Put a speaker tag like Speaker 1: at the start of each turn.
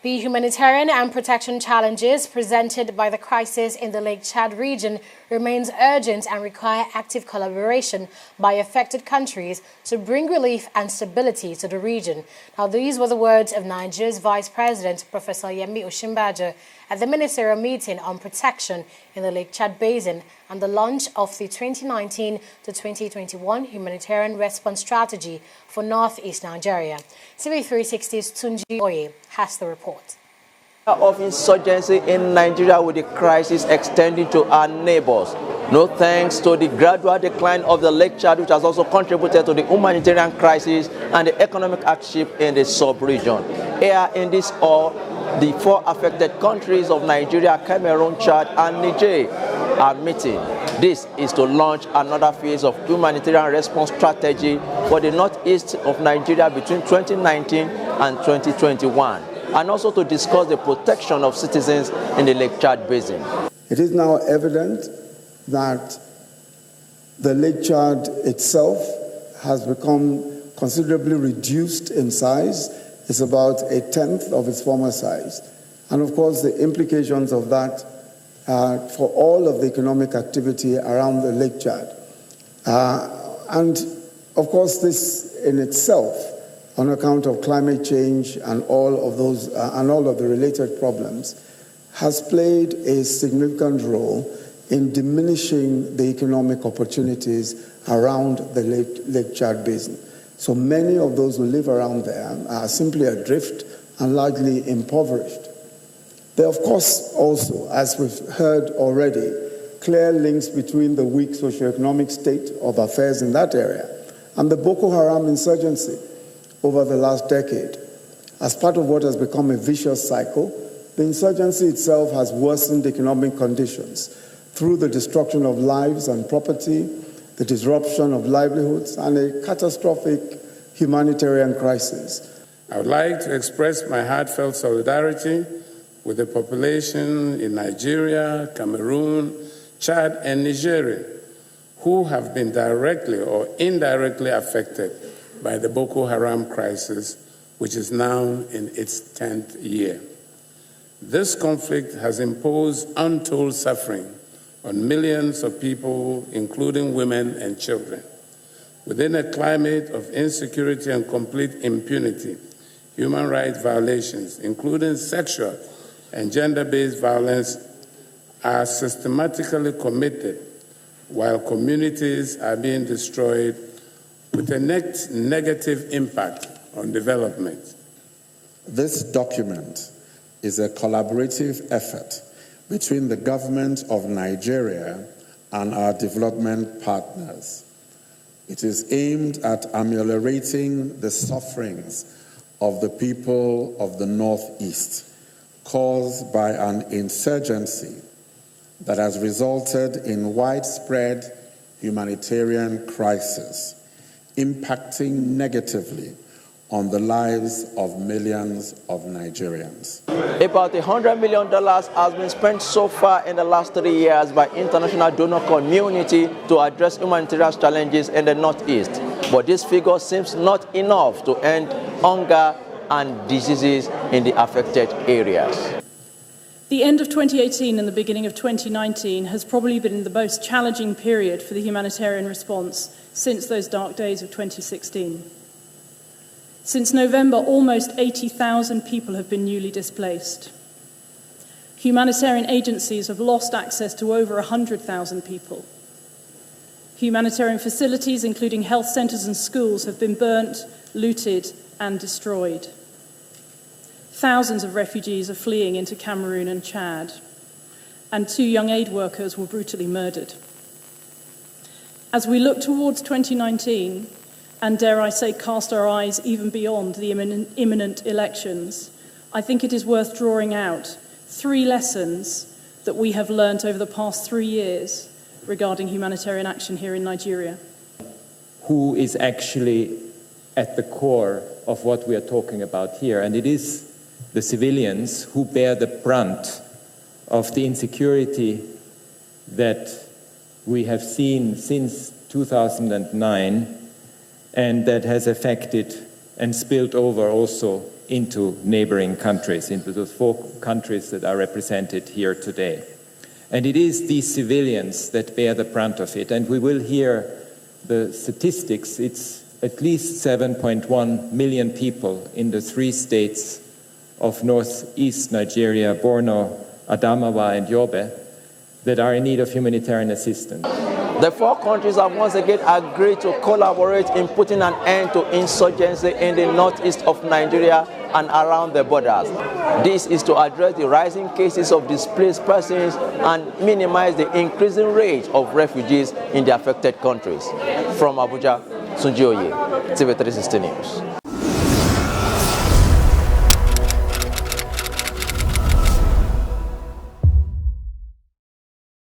Speaker 1: The humanitarian and protection challenges presented by the crisis in the Lake Chad region remains urgent and require active collaboration by affected countries to bring relief and stability to the region. Now, these were the words of Nigeria's Vice President, Professor Osinbajo, at the ministerial meeting on protection in the Lake Chad Basin and the launch of the 2019 to 2021 humanitarian response strategy for Northeast Nigeria. TV360's Tunji Oye has the report.
Speaker 2: Of insurgency in Nigeria with the crisis extending to our neighbors. No thanks to the gradual decline of the Lake Chad, which has also contributed to the humanitarian crisis and the economic hardship in the sub-region. Here in this hall, the four affected countries of Nigeria, Cameroon, Chad, and Niger are meeting. This is to launch another phase of humanitarian response strategy for the northeast of Nigeria between 2019 and 2021, and also to discuss the protection of citizens in the Lake Chad Basin.
Speaker 3: It is now evident that the Lake Chad itself has become considerably reduced in size. It's about a tenth of its former size. And of course, the implications of that for all of the economic activity around the Lake Chad. And of course, this in itself, on account of climate change and all of those and all of the related problems, has played a significant role in diminishing the economic opportunities around the Lake Chad Basin. So many of those who live around there are simply adrift and largely impoverished. There are, of course, also, as we've heard already, clear links between the weak socioeconomic state of affairs in that area and the Boko Haram insurgency over the last decade. As part of what has become a vicious cycle, the insurgency itself has worsened economic conditions through the destruction of lives and property, the disruption of livelihoods, and a catastrophic humanitarian crisis.
Speaker 4: I would like to express my heartfelt solidarity with the population in Nigeria, Cameroon, Chad, and Nigeria, who have been directly or indirectly affected by the Boko Haram crisis, which is now in its 10th year. This conflict has imposed untold suffering on millions of people, including women and children. Within a climate of insecurity and complete impunity, human rights violations, including sexual and gender-based violence, are systematically committed while communities are being destroyed with a negative impact on development.
Speaker 5: This document is a collaborative effort between the government of Nigeria and our development partners. It is aimed at ameliorating the sufferings of the people of the Northeast caused by an insurgency that has resulted in widespread humanitarian crisis, impacting negatively on the lives of millions of Nigerians.
Speaker 2: About $100 million has been spent so far in the last 3 years by international donor community to address humanitarian challenges in the Northeast. But this figure seems not enough to end hunger and diseases in the affected areas.
Speaker 6: The end of 2018 and the beginning of 2019 has probably been the most challenging period for the humanitarian response since those dark days of 2016. Since November, almost 80,000 people have been newly displaced. Humanitarian agencies have lost access to over 100,000 people. Humanitarian facilities, including health centres and schools, have been burnt, looted and destroyed. Thousands of refugees are fleeing into Cameroon and Chad, and 2 young aid workers were brutally murdered. As we look towards 2019, and dare I say cast our eyes even beyond the imminent elections, I think it is worth drawing out 3 lessons that we have learnt over the past 3 years regarding humanitarian action here in Nigeria.
Speaker 7: Who is actually at the core of what we are talking about here, and it is the civilians who bear the brunt of the insecurity that we have seen since 2009 and that has affected and spilled over also into neighboring countries, into those 4 countries that are represented here today. And it is these civilians that bear the brunt of it. And we will hear the statistics. It's at least 7.1 million people in the 3 states of northeast Nigeria, Borno, Adamawa, and Yobe, that are in need of humanitarian assistance.
Speaker 2: The 4 countries have once again agreed to collaborate in putting an end to insurgency in the northeast of Nigeria and around the borders. This is to address the rising cases of displaced persons and minimize the increasing rate of refugees in the affected countries. From Abuja, Sunji Oye, TV 360 News.